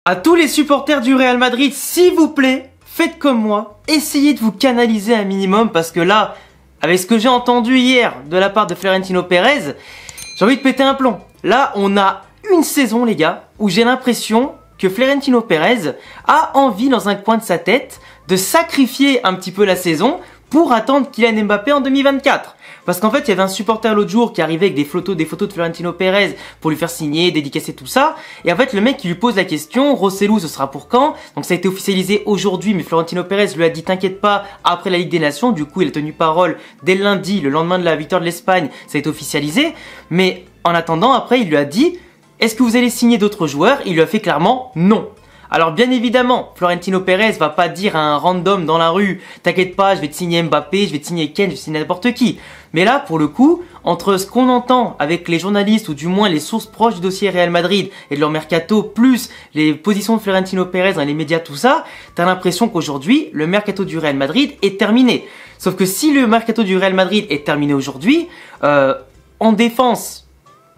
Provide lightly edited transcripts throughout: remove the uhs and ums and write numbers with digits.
À tous les supporters du Real Madrid, s'il vous plaît, faites comme moi, essayez de vous canaliser un minimum parce que là, avec ce que j'ai entendu hier de la part de Florentino Pérez, j'ai envie de péter un plomb. Là, on a une saison, les gars, où j'ai l'impression que Florentino Pérez a envie dans un coin de sa tête de sacrifier un petit peu la saison pour attendre Kylian Mbappé en 2024. Parce qu'en fait, il y avait un supporter l'autre jour qui arrivait avec des photos de Florentino Pérez pour lui faire signer, dédicacer tout ça. Et en fait, le mec qui lui pose la question, Rosselló, ce sera pour quand? Donc ça a été officialisé aujourd'hui, mais Florentino Pérez lui a dit t'inquiète pas, après la Ligue des Nations. Du coup, il a tenu parole dès le lundi, le lendemain de la victoire de l'Espagne, ça a été officialisé. Mais en attendant, après, il lui a dit est-ce que vous allez signer d'autres joueurs? Il lui a fait clairement non. Alors bien évidemment, Florentino Pérez va pas dire à un random dans la rue « T'inquiète pas, je vais te signer Mbappé, je vais te signer Ken, je vais te signer n'importe qui ». Mais là, pour le coup, entre ce qu'on entend avec les journalistes ou du moins les sources proches du dossier Real Madrid et de leur mercato, plus les positions de Florentino Pérez dans les médias, tout ça, t'as l'impression qu'aujourd'hui, le mercato du Real Madrid est terminé. Sauf que si le mercato du Real Madrid est terminé aujourd'hui, en défense,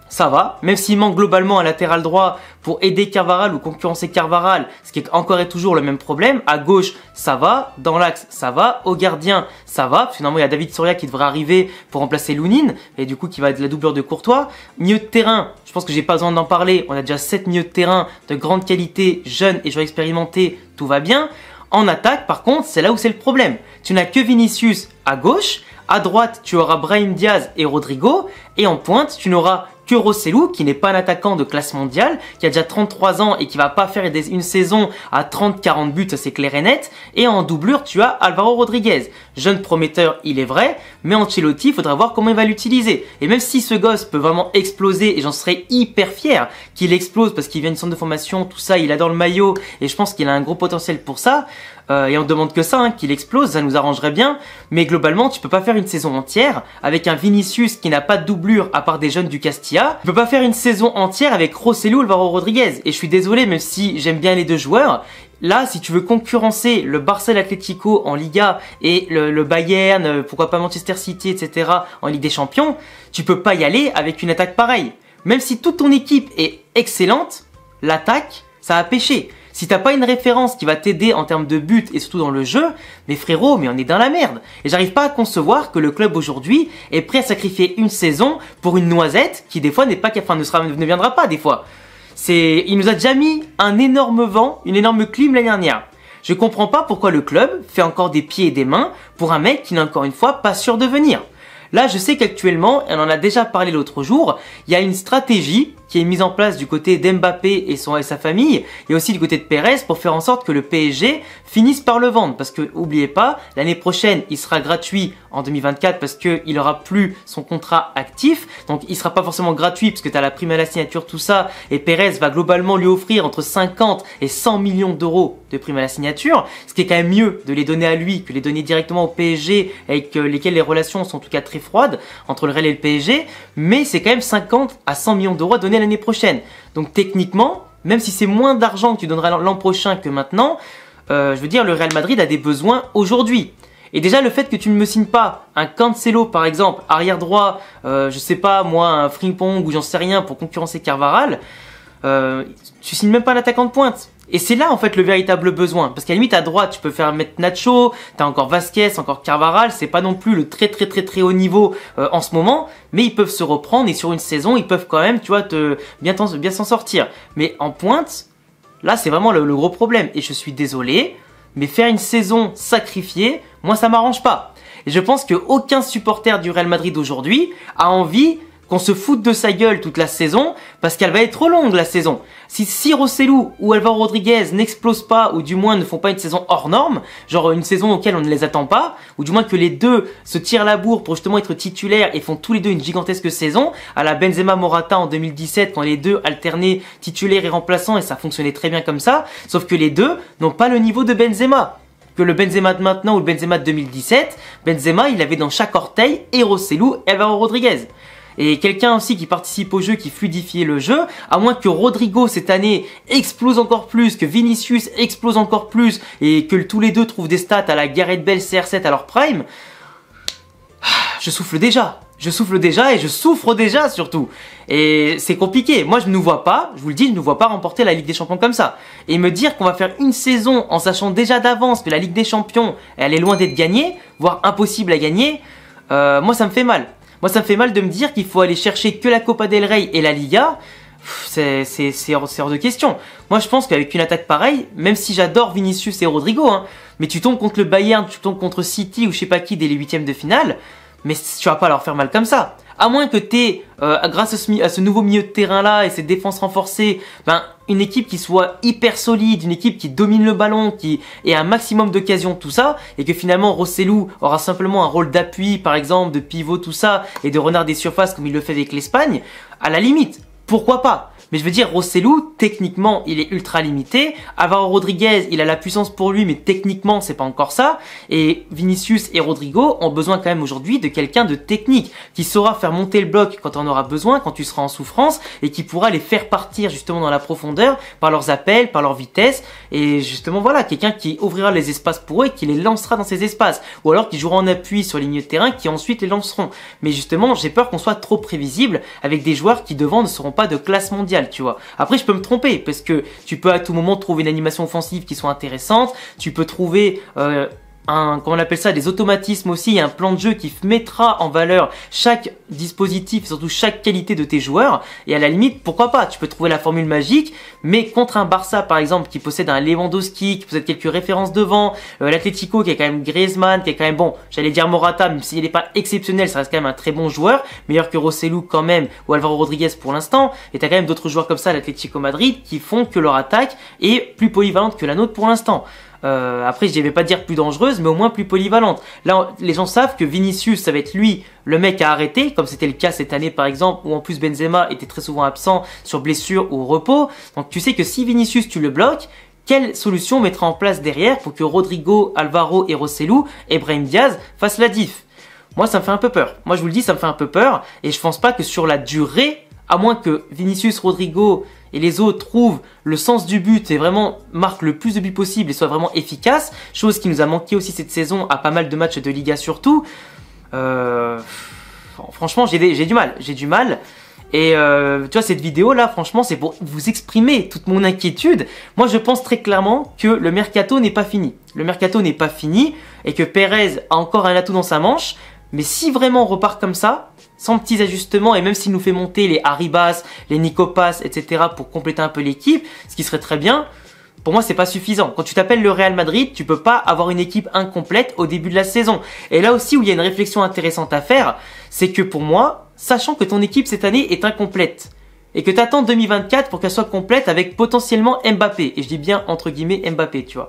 ça va, même s'il manque globalement un latéral droit pour aider Carvajal ou concurrencer Carvajal, ce qui est encore et toujours le même problème. À gauche, ça va. Dans l'axe, ça va. Au gardien, ça va. Finalement, il y a David Soria qui devrait arriver pour remplacer Lounine et du coup qui va être la doublure de Courtois. Milieu de terrain, je pense que j'ai pas besoin d'en parler. On a déjà 7 milieux de terrain de grande qualité, jeunes et joueurs expérimentés, tout va bien. En attaque, par contre, c'est là où c'est le problème. Tu n'as que Vinicius à gauche. À droite, tu auras Brahim Diaz et Rodrigo. Et en pointe, tu n'auras que Rosselló, qui n'est pas un attaquant de classe mondiale, qui a déjà 33 ans et qui va pas faire une saison à 30-40 buts, ça c'est clair et net. Et en doublure, tu as Alvaro Rodriguez. Jeune prometteur, il est vrai, mais Ancelotti, il faudra voir comment il va l'utiliser. Et même si ce gosse peut vraiment exploser, et j'en serais hyper fier qu'il explose parce qu'il vient d'une centre de formation, tout ça, il adore le maillot, et je pense qu'il a un gros potentiel pour ça, et on demande que ça, hein, qu'il explose, ça nous arrangerait bien. Mais globalement, tu peux pas faire une saison entière avec un Vinicius qui n'a pas de doublure à part des jeunes du Castilla. Tu peux pas faire une saison entière avec Rosselló ou Alvaro Rodriguez. Et je suis désolé, même si j'aime bien les deux joueurs, là, si tu veux concurrencer le Barça Atlético en Liga et le Bayern, pourquoi pas Manchester City, etc. en Ligue des Champions, tu peux pas y aller avec une attaque pareille. Même si toute ton équipe est excellente, l'attaque, ça a pêché. Si t'as pas une référence qui va t'aider en termes de but et surtout dans le jeu, mais frérot, mais on est dans la merde. Et j'arrive pas à concevoir que le club aujourd'hui est prêt à sacrifier une saison pour une noisette qui des fois n'est pas, enfin ne viendra pas des fois. Il nous a déjà mis un énorme vent, une énorme clim l'année dernière. Je comprends pas pourquoi le club fait encore des pieds et des mains pour un mec qui n'est encore une fois pas sûr de venir. Là, je sais qu'actuellement, et on en a déjà parlé l'autre jour, il y a une stratégie qui est mise en place du côté d'Mbappé et sa famille, et aussi du côté de Pérez pour faire en sorte que le PSG finisse par le vendre. Parce que, oubliez pas, l'année prochaine, il sera gratuit en 2024 parce qu'il aura plus son contrat actif. Donc, il sera pas forcément gratuit parce que tu as la prime à la signature, tout ça, et Pérez va globalement lui offrir entre 50 et 100 millions d'euros de prime à la signature, ce qui est quand même mieux de les donner à lui que les donner directement au PSG avec lesquels les relations sont en tout cas très froides entre le Real et le PSG, mais c'est quand même 50 à 100 millions d'euros à donner l'année prochaine. Donc techniquement, même si c'est moins d'argent que tu donneras l'an prochain que maintenant, je veux dire, le Real Madrid a des besoins aujourd'hui. Et déjà, le fait que tu ne me signes pas un Cancelo, par exemple, arrière droit, je sais pas, moi, un Frimpong ou j'en sais rien pour concurrencer Carvajal, tu signes même pas l'attaquant de pointe. Et c'est là en fait le véritable besoin. Parce qu'à la limite à droite tu peux faire mettre Nacho, t'as encore Vasquez, encore Carvajal, c'est pas non plus le très haut niveau en ce moment, mais ils peuvent se reprendre et sur une saison ils peuvent quand même, tu vois, bien s'en sortir. Mais en pointe, là c'est vraiment le gros problème. Et je suis désolé, mais faire une saison sacrifiée, moi ça m'arrange pas. Et je pense qu'aucun supporter du Real Madrid aujourd'hui a envie qu'on se foute de sa gueule toute la saison parce qu'elle va être trop longue la saison. Si Rosselló ou Alvaro Rodriguez n'explosent pas ou du moins ne font pas une saison hors norme, genre une saison auquel on ne les attend pas, ou du moins que les deux se tirent la bourre pour justement être titulaires et font tous les deux une gigantesque saison, à la Benzema Morata en 2017 quand les deux alternaient titulaires et remplaçants et ça fonctionnait très bien comme ça, sauf que les deux n'ont pas le niveau de Benzema. Que le Benzema de maintenant ou le Benzema de 2017, Benzema il avait dans chaque orteil et Rosselló et Alvaro Rodriguez. Et quelqu'un aussi qui participe au jeu, qui fluidifie le jeu, à moins que Rodrigo cette année explose encore plus, que Vinicius explose encore plus, et que tous les deux trouvent des stats à la Gareth Bale CR7 à leur prime, je souffle déjà. je souffle déjà et je souffre déjà surtout. Et c'est compliqué. Moi, je ne nous vois pas, je vous le dis, je ne nous vois pas remporter la Ligue des Champions comme ça. Et me dire qu'on va faire une saison en sachant déjà d'avance que la Ligue des Champions, elle est loin d'être gagnée, voire impossible à gagner, moi, ça me fait mal. Moi, ça me fait mal de me dire qu'il faut aller chercher que la Copa del Rey et la Liga. C'est hors de question. Moi, je pense qu'avec une attaque pareille, même si j'adore Vinicius et Rodrigo, hein, mais tu tombes contre le Bayern, tu tombes contre City ou je sais pas qui dès les huitièmes de finale, mais tu vas pas leur faire mal comme ça. À moins que t'aies, grâce à ce nouveau milieu de terrain là et cette défense renforcée, une équipe qui soit hyper solide, une équipe qui domine le ballon, qui ait un maximum d'occasions, tout ça, et que finalement Rosselló aura simplement un rôle d'appui, par exemple, de pivot, tout ça, et de renard des surfaces comme il le fait avec l'Espagne, à la limite, pourquoi pas? Mais je veux dire, Rosselló, techniquement, il est ultra limité. Alvaro Rodriguez, il a la puissance pour lui, mais techniquement, c'est pas encore ça. Et Vinicius et Rodrigo ont besoin quand même aujourd'hui de quelqu'un de technique, qui saura faire monter le bloc quand on aura besoin, quand tu seras en souffrance, et qui pourra les faire partir justement dans la profondeur, par leurs appels, par leur vitesse. Et justement, voilà, quelqu'un qui ouvrira les espaces pour eux et qui les lancera dans ces espaces. Ou alors qui jouera en appui sur les lignes de terrain, qui ensuite les lanceront. Mais justement, j'ai peur qu'on soit trop prévisible avec des joueurs qui devant ne seront pas de classe mondiale. Tu vois. Après, je peux me tromper parce que tu peux à tout moment trouver une animation offensive qui soit intéressante. Tu peux trouver comment on appelle ça, des automatismes aussi, un plan de jeu qui mettra en valeur chaque dispositif, surtout chaque qualité de tes joueurs. Et à la limite, pourquoi pas, tu peux trouver la formule magique, mais contre un Barça par exemple qui possède un Lewandowski, qui possède quelques références devant, l'Atlético qui a quand même Griezmann, qui est quand même bon, j'allais dire Morata, même s'il n'est pas exceptionnel, ça reste quand même un très bon joueur, meilleur que Rosselló quand même, ou Alvaro Rodriguez pour l'instant, et t'as quand même d'autres joueurs comme ça à l'Atlético Madrid qui font que leur attaque est plus polyvalente que la nôtre pour l'instant. Après, je ne vais pas dire plus dangereuse, mais au moins plus polyvalente. Là, les gens savent que Vinicius, ça va être lui, le mec à arrêter, comme c'était le cas cette année par exemple, où en plus Benzema était très souvent absent sur blessure ou repos. Donc tu sais que si Vinicius, tu le bloques, quelle solution mettra en place derrière pour que Rodrigo, Alvaro et Rosselló et Brahim Diaz fassent la diff? Moi, ça me fait un peu peur. Moi, je vous le dis, ça me fait un peu peur. Et je pense pas que sur la durée, à moins que Vinicius, Rodrigo et les autres trouvent le sens du but et vraiment marquent le plus de buts possible et soient vraiment efficaces, chose qui nous a manqué aussi cette saison à pas mal de matchs de Liga surtout. Franchement, j'ai du mal. Et tu vois, cette vidéo là, franchement, c'est pour vous exprimer toute mon inquiétude. Moi, je pense très clairement que le mercato n'est pas fini. Le mercato n'est pas fini et que Pérez a encore un atout dans sa manche. Mais si vraiment on repart comme ça, sans petits ajustements, et même s'il nous fait monter les Arribas, les Nicopas, etc. pour compléter un peu l'équipe, ce qui serait très bien, pour moi c'est pas suffisant. Quand tu t'appelles le Real Madrid, tu peux pas avoir une équipe incomplète au début de la saison. Et là aussi où il y a une réflexion intéressante à faire, c'est que pour moi, sachant que ton équipe cette année est incomplète, et que tu attends 2024 pour qu'elle soit complète avec potentiellement Mbappé, et je dis bien entre guillemets Mbappé, tu vois.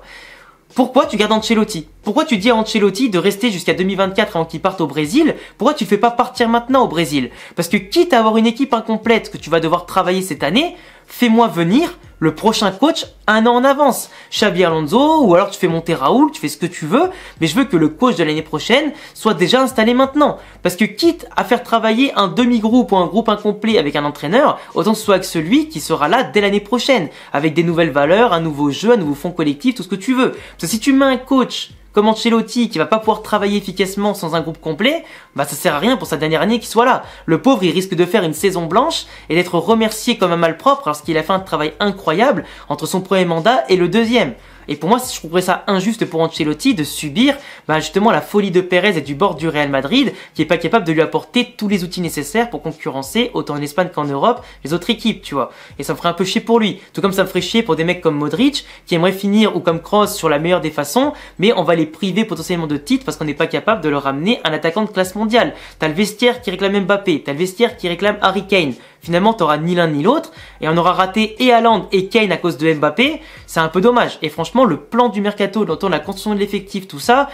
Pourquoi tu gardes Ancelotti? Pourquoi tu dis à Ancelotti de rester jusqu'à 2024 avant qu'il parte au Brésil? Pourquoi tu fais pas partir maintenant au Brésil? Parce que quitte à avoir une équipe incomplète que tu vas devoir travailler cette année, fais-moi venir le prochain coach un an en avance. Xabi Alonso, ou alors tu fais monter Raoul, tu fais ce que tu veux, mais je veux que le coach de l'année prochaine soit déjà installé maintenant. Parce que quitte à faire travailler un demi-groupe ou un groupe incomplet avec un entraîneur, autant que ce soit avec celui qui sera là dès l'année prochaine, avec des nouvelles valeurs, un nouveau jeu, un nouveau fond collectif, tout ce que tu veux. Parce que si tu mets un coach comme Ancelotti qui va pas pouvoir travailler efficacement sans un groupe complet, bah ça sert à rien pour sa dernière année qu'il soit là. Le pauvre, il risque de faire une saison blanche et d'être remercié comme un malpropre parce qu'il a fait un travail incroyable entre son premier mandat et le deuxième. Et pour moi, je trouverais ça injuste pour Ancelotti de subir justement la folie de Pérez et du bord du Real Madrid qui est pas capable de lui apporter tous les outils nécessaires pour concurrencer autant en Espagne qu'en Europe les autres équipes, tu vois. Et ça me ferait un peu chier pour lui. Tout comme ça me ferait chier pour des mecs comme Modric qui aimeraient finir ou comme Kroos sur la meilleure des façons, mais on va les priver potentiellement de titres parce qu'on n'est pas capable de leur ramener un attaquant de classe mondiale. T'as le vestiaire qui réclame Mbappé, t'as le vestiaire qui réclame Harry Kane. Finalement, t'auras ni l'un ni l'autre et on aura raté et Haaland et Kane à cause de Mbappé. C'est un peu dommage. Et franchement, le plan du mercato, dont la construction de l'effectif, tout ça,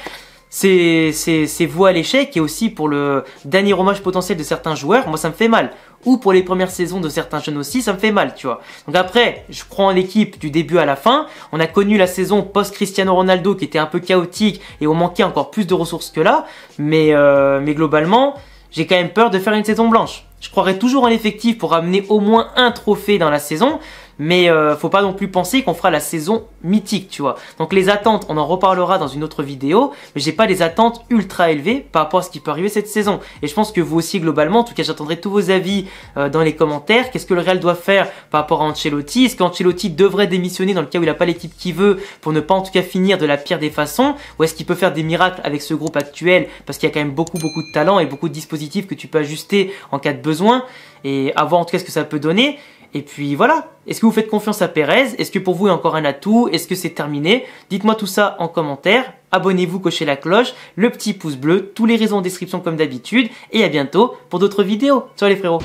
c'est voué à l'échec et aussi pour le dernier hommage potentiel de certains joueurs, moi ça me fait mal. Ou pour les premières saisons de certains jeunes aussi, ça me fait mal, tu vois. Donc après, je crois en l'équipe du début à la fin. On a connu la saison post-Cristiano Ronaldo qui était un peu chaotique et on manquait encore plus de ressources que là. Mais globalement, j'ai quand même peur de faire une saison blanche. Je croirais toujours en l'effectif pour amener au moins un trophée dans la saison. mais faut pas non plus penser qu'on fera la saison mythique, tu vois. Donc les attentes, on en reparlera dans une autre vidéo, mais j'ai pas des attentes ultra élevées par rapport à ce qui peut arriver cette saison. Et je pense que vous aussi globalement, en tout cas j'attendrai tous vos avis dans les commentaires. Qu'est-ce que le Real doit faire par rapport à Ancelotti? Est-ce qu'Ancelotti devrait démissionner dans le cas où il n'a pas l'équipe qu'il veut pour ne pas en tout cas finir de la pire des façons? Ou est-ce qu'il peut faire des miracles avec ce groupe actuel parce qu'il y a quand même beaucoup de talent et beaucoup de dispositifs que tu peux ajuster en cas de besoin, et à voir en tout cas ce que ça peut donner. Et puis voilà, est-ce que vous faites confiance à Pérez? Est-ce que pour vous il y a encore un atout? Est-ce que c'est terminé? Dites-moi tout ça en commentaire. Abonnez-vous, cochez la cloche, le petit pouce bleu, tous les réseaux en description comme d'habitude, et à bientôt pour d'autres vidéos. Ciao les frérots.